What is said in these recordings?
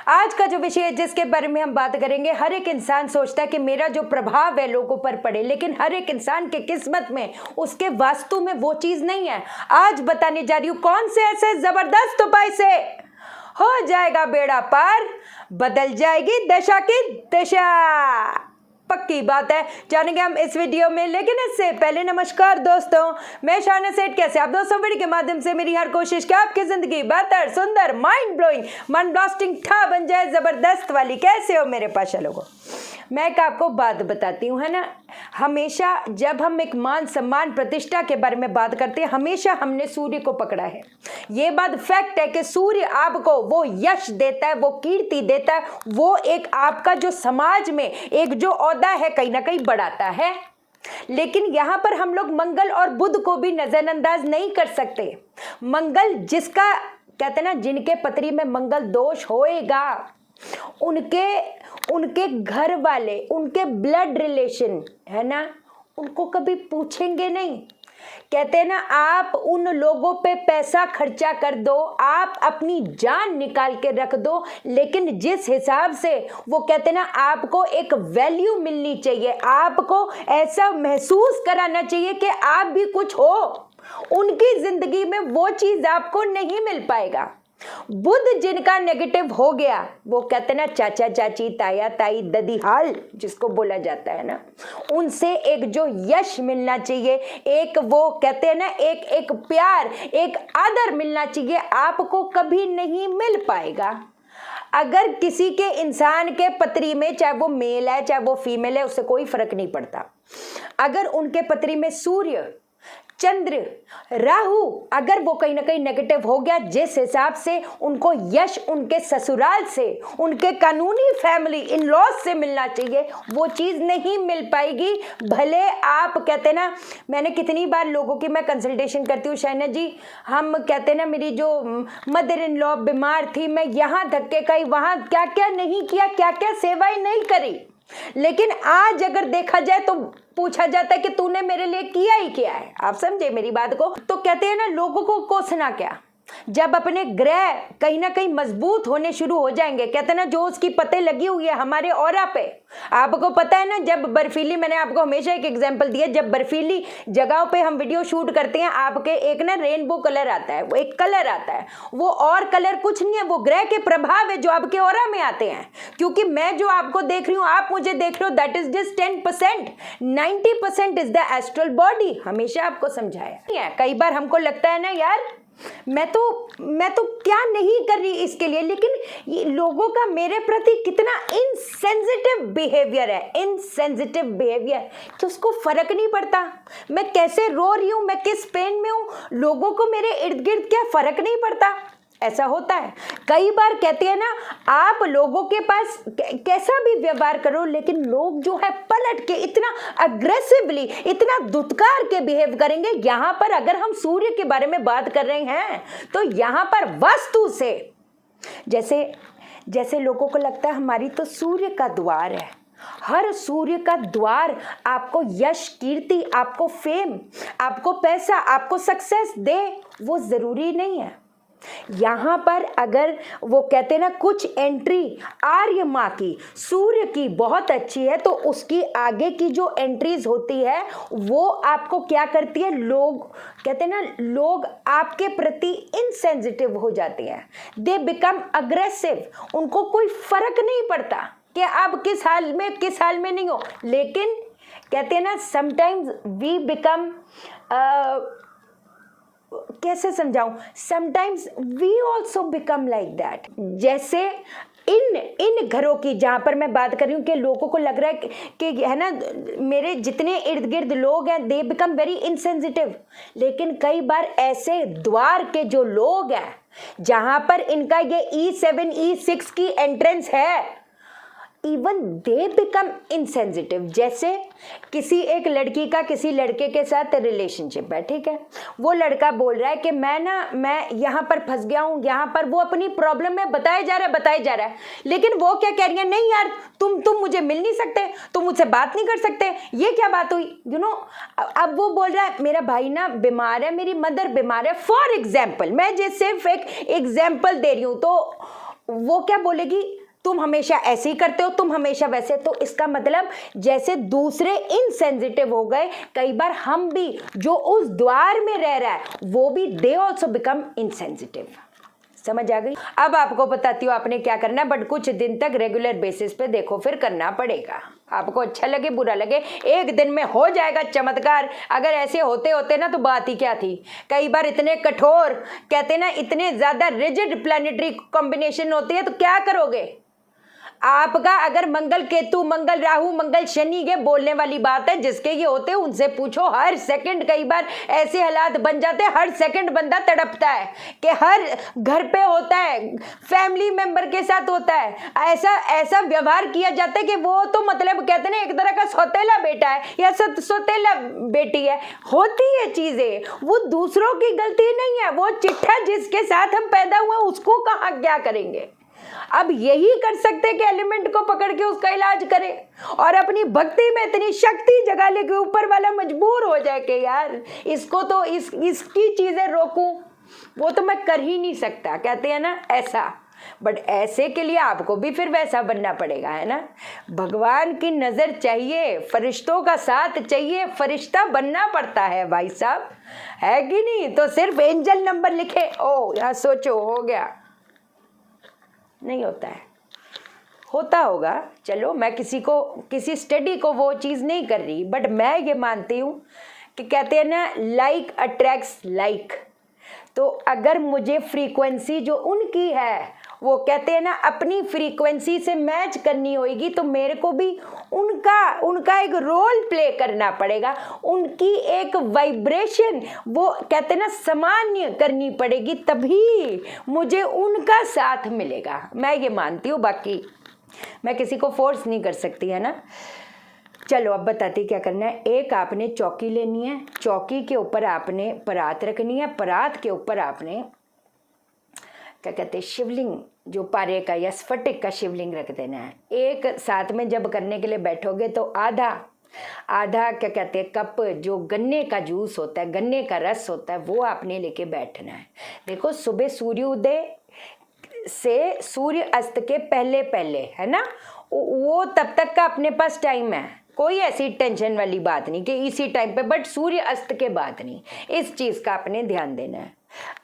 आज का जो विषय है जिसके बारे में हम बात करेंगे, हर एक इंसान सोचता है कि मेरा जो प्रभाव है लोगों पर पड़े, लेकिन हर एक इंसान के किस्मत में, उसके वास्तु में वो चीज नहीं है। आज बताने जा रही हूं कौन से ऐसे जबरदस्त उपाय से हो जाएगा बेड़ा पार, बदल जाएगी दशा की दिशा। पक्की बात है, जानेंगे हम इस वीडियो में। लेकिन इससे पहले नमस्कार दोस्तों, मैं शाना सेठ। कैसे आप दोस्तों? वीडियो के माध्यम से मेरी हर कोशिश कि आपकी जिंदगी बेहतर, सुंदर, माइंड ब्लोइंग, मन ब्लास्टिंग ठा बन जाए, जबरदस्त वाली। कैसे हो मेरे पाशा लोगों? मैं एक आपको बात बताती हूँ, है ना। हमेशा जब हम एक मान सम्मान प्रतिष्ठा के बारे में बात करते हैं, हमेशा हमने सूर्य को पकड़ा है। ये बात फैक्ट है कि सूर्य आपको वो यश देता है, वो कीर्ति देता है, वो एक आपका जो समाज में एक जो औहदा है कहीं ना कहीं बढ़ाता है। लेकिन यहाँ पर हम लोग मंगल और बुध को भी नजरअंदाज नहीं कर सकते। मंगल जिसका कहते हैं ना, जिनके पत्री में मंगल दोष होएगा, उनके घर वाले, उनके ब्लड रिलेशन, है ना, उनको कभी पूछेंगे नहीं। कहते हैं ना, आप उन लोगों पे पैसा खर्चा कर दो, आप अपनी जान निकाल के रख दो, लेकिन जिस हिसाब से वो कहते हैं ना, आपको एक वैल्यू मिलनी चाहिए, आपको ऐसा महसूस कराना चाहिए कि आप भी कुछ हो, उनकी जिंदगी में वो चीज आपको नहीं मिल पाएगा। बुध जिनका नेगेटिव हो गया, वो कहते हैं ना, चाचा चाची, ताया ताई, ददीहाल जिसको बोला जाता है ना, उनसे एक जो यश मिलना चाहिए, एक वो कहते हैं ना, एक प्यार, एक आदर मिलना चाहिए, आपको कभी नहीं मिल पाएगा। अगर किसी के इंसान के पत्री में, चाहे वो मेल है चाहे वो फीमेल है, उससे कोई फर्क नहीं पड़ता, अगर उनके पत्री में सूर्य, चंद्र, राहु अगर वो कहीं ना कहीं नेगेटिव हो गया, जिस हिसाब से उनको यश उनके ससुराल से, उनके कानूनी फैमिली इन लॉज से मिलना चाहिए, वो चीज नहीं मिल पाएगी। भले आप कहते ना, मैंने कितनी बार लोगों की मैं कंसल्टेशन करती हूँ, शाइना जी, हम कहते ना, मेरी जो मदर इन लॉ बीमार थी, मैं यहाँ धक्के खाई, वहां क्या क्या नहीं किया, क्या क्या सेवाएं नहीं करी, लेकिन आज अगर देखा जाए तो पूछा जाता है कि तूने मेरे लिए किया ही क्या है। आप समझे मेरी बात को? तो कहते हैं ना, लोगों को कोसना क्या, जब अपने ग्रह कहीं ना कहीं मजबूत होने शुरू हो जाएंगे, कहते हैं ना, जो उसकी पते लगी हुई है हमारे ऑरा पे। आपको पता है ना, जब बर्फीली, मैंने आपको हमेशा एक एग्जांपल दिया, जब बर्फीली जगहों पे हम वीडियो शूट करते हैं, आपके एक ना रेनबो कलर आता है, वो एक कलर आता है, वो और कलर कुछ नहीं है, वो ग्रह के प्रभाव है जो आपके ऑरा में आते हैं। क्योंकि मैं जो आपको देख रही हूँ, आप मुझे देख रहे हो, that is just 10%, 90% is the astral body. हमेशा आपको समझाया है। कई बार हमको लगता है ना, यार मैं तो क्या नहीं कर रही इसके लिए, लेकिन ये लोगों का मेरे प्रति कितना इनसेंसिटिव बिहेवियर है, इनसेंसिटिव बिहेवियर कि उसको फर्क नहीं पड़ता मैं कैसे रो रही हूं, मैं किस पेन में हूं, लोगों को मेरे इर्द गिर्द क्या फर्क नहीं पड़ता। ऐसा होता है कई बार। कहते हैं ना, आप लोगों के पास कैसा भी व्यवहार करो, लेकिन लोग जो है पलट के इतना अग्रेसिवली, इतना दुत्कार के बिहेव करेंगे। यहां पर अगर हम सूर्य के बारे में बात कर रहे हैं, तो यहां पर वास्तु से जैसे लोगों को लगता है हमारी तो सूर्य का द्वार है, हर सूर्य का द्वार आपको यश, कीर्ति, आपको फेम, आपको पैसा, आपको सक्सेस दे, वो जरूरी नहीं है। यहां पर अगर वो कहते हैं ना, कुछ एंट्री आर्य माँ की, सूर्य की बहुत अच्छी है, तो उसकी आगे की जो एंट्रीज होती है, वो आपको क्या करती है, लोग कहते हैं ना, लोग आपके प्रति इनसेंसिटिव हो जाते हैं, दे बिकम अग्रेसिव। उनको कोई फर्क नहीं पड़ता कि आप किस हाल में नहीं हो, लेकिन कहते हैं ना, समटाइम्स वी बिकम, कैसे समझाऊं, sometimes we also become like that. जैसे इन घरों की, जहां पर मैं बात कर रही हूँ कि लोगों को लग रहा है कि है ना, मेरे जितने इर्द गिर्द लोग हैं, दे बिकम वेरी इनसेंसिटिव। लेकिन कई बार ऐसे द्वार के जो लोग हैं, जहां पर इनका ये E7 E6 की एंट्रेंस है, इवन दे बिकम इनसेंसिटिव। जैसे किसी लड़की का किसी लड़के के साथ रिलेशनशिप है, ठीक है, वो लड़का बोल रहा है कि मैं यहाँ पर फंस गया हूँ, यहाँ पर वो अपनी प्रॉब्लम में बताया जा रहा है, लेकिन वो क्या कह रही है, नहीं यार, तुम मुझे मिल नहीं सकते, तुम मुझसे बात नहीं कर सकते, ये क्या बात हुई, यू नो। अब वो बोल रहा है मेरा भाई ना बीमार है, मेरी मदर बीमार है, फॉर एग्जाम्पल, मैं सिर्फ एक एग्जाम्पल दे रही हूँ। तो वो क्या बोलेगी, तुम हमेशा ऐसे ही करते हो, तुम हमेशा वैसे। तो इसका मतलब जैसे दूसरे इनसेंसिटिव हो गए, कई बार हम भी, जो उस द्वार में रह रहा है वो भी, दे ऑल्सो बिकम इनसेंसिटिव। समझ आ गई? अब आपको बताती हूँ आपने क्या करना है, बट कुछ दिन तक रेगुलर बेसिस पे देखो, फिर करना पड़ेगा। आपको अच्छा लगे बुरा लगे, एक दिन में हो जाएगा चमत्कार। अगर ऐसे होते होते ना तो बात ही क्या थी। कई बार इतने कठोर, कहते ना इतने ज्यादा रिजिड प्लैनेटरी कॉम्बिनेशन होती है, तो क्या करोगे? आपका अगर मंगल केतु, मंगल राहु, मंगल शनि, ये बोलने वाली बात है। जिसके ये होते हैं उनसे पूछो, हर सेकंड कई बार ऐसे हालात बन जाते हैं, हर सेकंड बंदा तड़पता है कि हर घर पे होता है, फैमिली मेंबर के साथ होता है, ऐसा ऐसा व्यवहार किया जाता है कि वो तो मतलब कहते हैं ना एक तरह का सौतेला बेटा है या सौतेला बेटी है। होती है चीजें, वो दूसरों की गलती नहीं है, वो चिट्ठा जिसके साथ हम पैदा हुए उसको कहाँ क्या करेंगे। अब यही कर सकते कि एलिमेंट को पकड़ के उसका इलाज करें और अपनी भक्ति में इतनी शक्ति जगा ले कि ऊपर वाला मजबूर हो जाए कि यार इसको तो इसकी चीजें रोकूं, वो तो मैं कर ही नहीं सकता, कहते हैं ना ऐसा। बट ऐसे के लिए आपको भी फिर वैसा बनना पड़ेगा, है ना। भगवान की नजर चाहिए, फरिश्तों का साथ चाहिए, फरिश्ता बनना पड़ता है भाई साहब, है कि नहीं। तो सिर्फ एंजल नंबर लिखे, ओ यहाँ सोचो हो गया, नहीं होता है। होता होगा, चलो मैं किसी स्टडी को वो चीज़ नहीं कर रही, बट मैं ये मानती हूँ कि कहते हैं ना लाइक अट्रैक्ट्स लाइक। तो अगर मुझे फ्रीक्वेंसी जो उनकी है वो कहते हैं ना अपनी फ्रीक्वेंसी से मैच करनी होगी, तो मेरे को भी उनका एक रोल प्ले करना पड़ेगा, उनकी एक वाइब्रेशन वो कहते हैं ना सामान्य करनी पड़ेगी, तभी मुझे उनका साथ मिलेगा। मैं ये मानती हूँ, बाकी मैं किसी को फोर्स नहीं कर सकती, है ना। चलो अब बताती क्या करना है। एक आपने चौकी लेनी है, चौकी के ऊपर आपने परात रखनी है, परात के ऊपर आपने क्या कहते हैं शिवलिंग, जो पारे का या स्फटिक का शिवलिंग रख देना है। एक साथ में जब करने के लिए बैठोगे तो आधा क्या कहते हैं कप जो गन्ने का जूस होता है, गन्ने का रस होता है, वो आपने लेके बैठना है। देखो सुबह सूर्योदय से सूर्य अस्त के पहले पहले, है ना, वो तब तक का अपने पास टाइम है, कोई ऐसी टेंशन वाली बात नहीं कि इसी टाइम पे, बट सूर्य अस्त के बाद नहीं, इस चीज का आपने ध्यान देना है।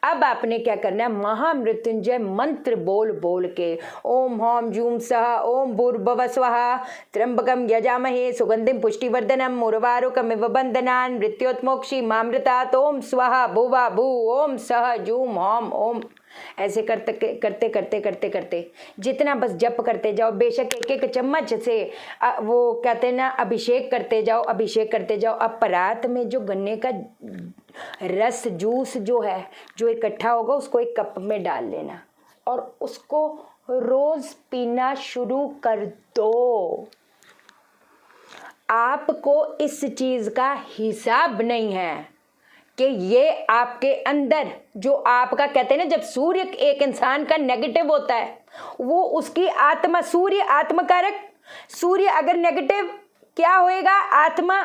अब आपने क्या करना है, महामृत्युंजय मंत्र बोल बोल के ओम हौम जूम सह ओम भूर्भुवः स्वः त्र्यंबकम यजामहे सुगंधिम पुष्टिवर्धनम उर्वारुकमिव बंधनान् मृत्योर्मुक्षी मामृतात् ओम स्वः भुवः भू ओम सह जूम हौम ओम। ऐसे करते जितना बस जप करते जाओ, बेशक एक एक चम्मच से वो कहते हैं ना अभिषेक करते जाओ। अब परात में जो गन्ने का रस जूस जो है जो इकट्ठा होगा उसको एक कप में डाल लेना और उसको रोज पीना शुरू कर दो। आपको इस चीज का हिसाब नहीं है कि ये आपके अंदर जो आपका कहते हैं ना, जब सूर्य एक इंसान का नेगेटिव होता है वो उसकी आत्मा, सूर्य आत्मकारक, सूर्य अगर नेगेटिव क्या होएगा, आत्मा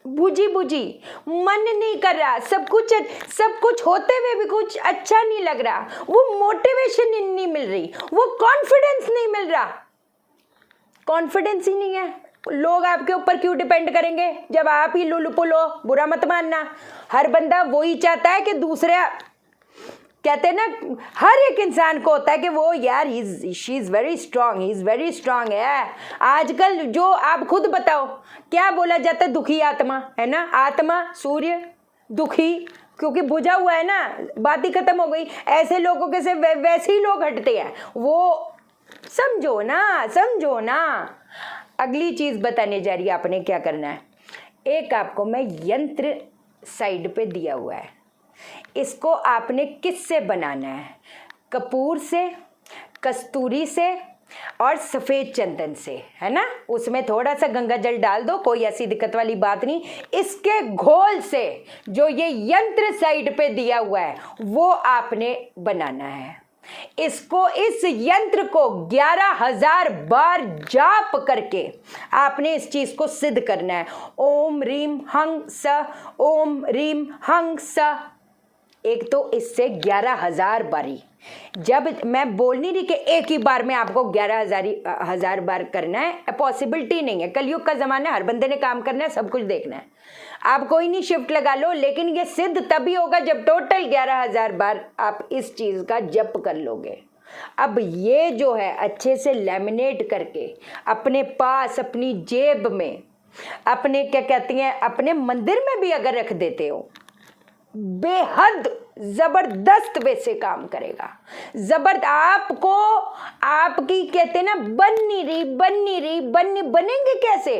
बुझी मन नहीं कर रहा, सब कुछ होते हुए भी कुछ अच्छा नहीं लग रहा, वो मोटिवेशन नहीं मिल रही, वो कॉन्फिडेंस नहीं मिल रहा, कॉन्फिडेंस ही नहीं है। लोग आपके ऊपर क्यों डिपेंड करेंगे जब आप ही लुलपुल हो? बुरा मत मानना, हर बंदा वही चाहता है कि दूसरे, कहते हैं ना हर एक इंसान को होता है कि वो यार she is very strong, he is very strong है। आजकल जो आप खुद बताओ क्या बोला जाता है, दुखी आत्मा, है ना, आत्मा सूर्य दुखी, क्योंकि बुझा हुआ है ना, बात ही खत्म हो गई। ऐसे लोगों के से वैसे ही लोग हटते हैं, वो समझो ना। अगली चीज बताने जा रही है, आपने क्या करना है। एक आपको मैं यंत्र साइड पे दिया हुआ है, इसको आपने किससे बनाना है, कपूर से, कस्तूरी से और सफेद चंदन से, है ना। उसमें थोड़ा सा गंगा जल डाल दो, कोई ऐसी दिक्कत वाली बात नहीं। इसके घोल से जो ये यंत्र साइड पे दिया हुआ है वो आपने बनाना है। इसको, इस यंत्र को 11,000 बार जाप करके आपने इस चीज को सिद्ध करना है। ओम रीम हंग स, ओम रीम हंग स। एक तो इससे 11,000 बारी, जब मैं बोल नहीं रही कि एक ही बार में आपको 11,000 बार करना है, पॉसिबिलिटी नहीं है। कलयुग का ज़माना, हर बंदे ने काम करना है, सब कुछ देखना है। आप कोई नहीं शिफ्ट लगा लो, लेकिन ये सिद्ध तभी होगा जब टोटल 11,000 बार आप इस चीज़ का जप कर लोगे। अब ये जो है अच्छे से लैमिनेट करके अपने पास, अपनी जेब में, अपने क्या कहती हैं, अपने मंदिर में भी अगर रख देते हो, बेहद जबरदस्त वैसे काम करेगा। आपको आपकी कहते ना बनेंगे कैसे?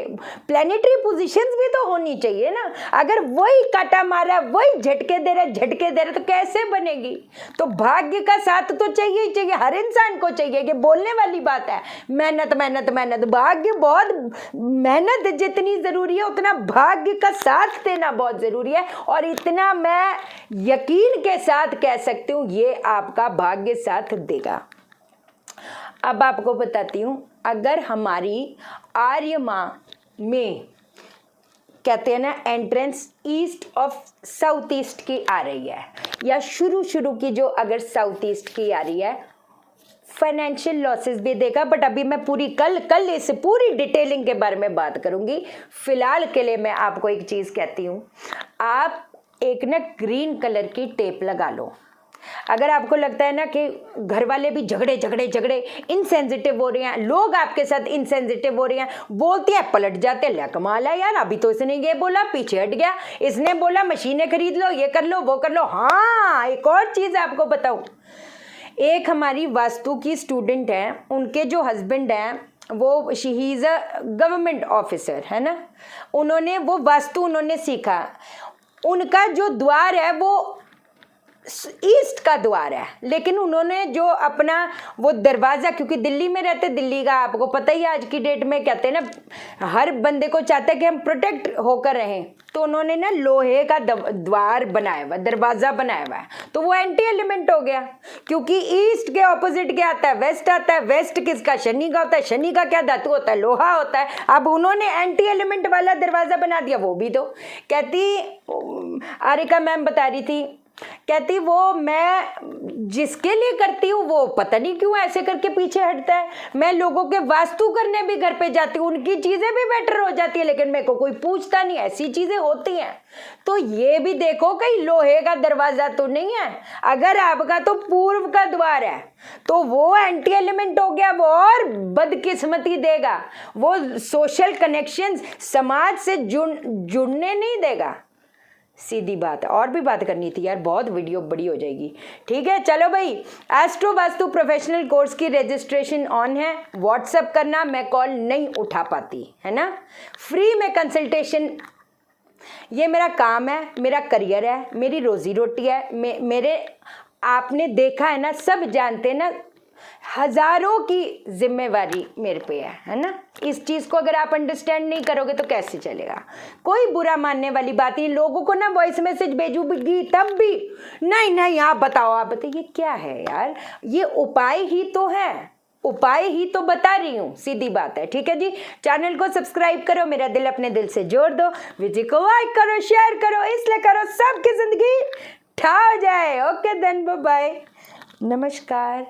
प्लेनेटरी पोजीशंस भी तो होनी चाहिए ना। अगर वही काटा मारा, वही झटके दे रहा तो कैसे बनेगी? तो भाग्य का साथ तो चाहिए ही चाहिए, हर इंसान को चाहिए। कि बोलने वाली बात है, मेहनत। भाग्य, बहुत मेहनत जितनी जरूरी है उतना भाग्य का साथ देना बहुत जरूरी है। और इतना मैं यकीन के साथ कह सकती हूं, ये आपका भाग्य साथ देगा। अब आपको बताती हूं, अगर हमारी आर्य माँ में कहते हैं ना entrance east of south east की आ रही है, या शुरू की जो अगर साउथ ईस्ट की आ रही है, फाइनेंशियल लॉसेस भी देगा। बट अभी मैं पूरी कल इस पूरी डिटेलिंग के बारे में बात करूंगी। फिलहाल के लिए मैं आपको एक चीज कहती हूं, आप एक ना ग्रीन कलर की टेप लगा लो। अगर आपको लगता है ना कि घर वाले भी झगड़े इनसेंसिटिव हो रहे हैं, लोग आपके साथ इनसेंसिटिव हो रहे हैं, बोलते हैं पलट जाते हैं, कमाल है यार, अभी तो इसने ये बोला, पीछे हट गया, इसने बोला मशीनें खरीद लो, ये कर लो, वो कर लो। हाँ, एक और चीज आपको बताऊं, एक हमारी वास्तु की स्टूडेंट है, उनके जो हस्बैंड हैं वो he is a government officer है ना, उन्होंने वो वास्तु उन्होंने सीखा, उनका जो द्वार है वो ईस्ट का द्वार है, लेकिन उन्होंने जो अपना वो दरवाज़ा, क्योंकि दिल्ली में रहते, दिल्ली का आपको पता ही आज की डेट में कहते हैं ना हर बंदे को चाहता है कि हम प्रोटेक्ट होकर रहें, तो उन्होंने ना लोहे का द्वार बनाया हुआ, दरवाज़ा बनाया हुआ है, तो वो एंटी एलिमेंट हो गया, क्योंकि ईस्ट के ऑपोजिट क्या आता है, वेस्ट आता है। वेस्ट किसका? शनि का होता है। शनि का क्या धातु होता है? लोहा होता है। अब उन्होंने एंटी एलिमेंट वाला दरवाज़ा बना दिया। वो भी तो कहती, आरिका मैम बता रही थी, कहती वो मैं जिसके लिए करती हूँ वो पता नहीं क्यों ऐसे करके पीछे हटता है। मैं लोगों के वास्तु करने भी घर पे जाती हूँ, उनकी चीजें भी बेटर हो जाती है, लेकिन मेरे को कोई पूछता नहीं। ऐसी चीजें होती हैं। तो ये भी देखो, कहीं लोहे का दरवाजा तो नहीं है। अगर आपका तो पूर्व का द्वार है तो वो एंटी एलिमेंट हो गया, वो और बदकिस्मती देगा, वो सोशल कनेक्शंस समाज से जुड़ने नहीं देगा। सीधी बात है। और भी बात करनी थी यार, बहुत वीडियो बड़ी हो जाएगी। ठीक है, चलो भाई, एस्ट्रो वास्तु प्रोफेशनल कोर्स की रजिस्ट्रेशन ऑन है। व्हाट्सएप करना, मैं कॉल नहीं उठा पाती, है ना। फ्री में कंसल्टेशन, ये मेरा काम है, मेरा करियर है, मेरी रोजी रोटी है। मेरे आपने देखा है ना, सब जानते हैं ना, हजारों की जिम्मेवारी मेरे पे है ना। इस चीज को अगर आप अंडरस्टैंड नहीं करोगे तो कैसे चलेगा। कोई बुरा मानने वाली बात नहीं। लोगों को ना वॉइस मैसेज भेजूंगी तब भी नहीं आप बताओ, आप बताइए क्या है यार, ये उपाय ही तो है, उपाय ही तो बता रही हूँ, सीधी बात है। ठीक है जी, चैनल को सब्सक्राइब करो, मेरा दिल अपने दिल से जोड़ दो, वीडियो को लाइक करो, शेयर करो, इसलिए करो सबकी जिंदगी ठा हो जाए। ओके देन, बाय बाय, नमस्कार।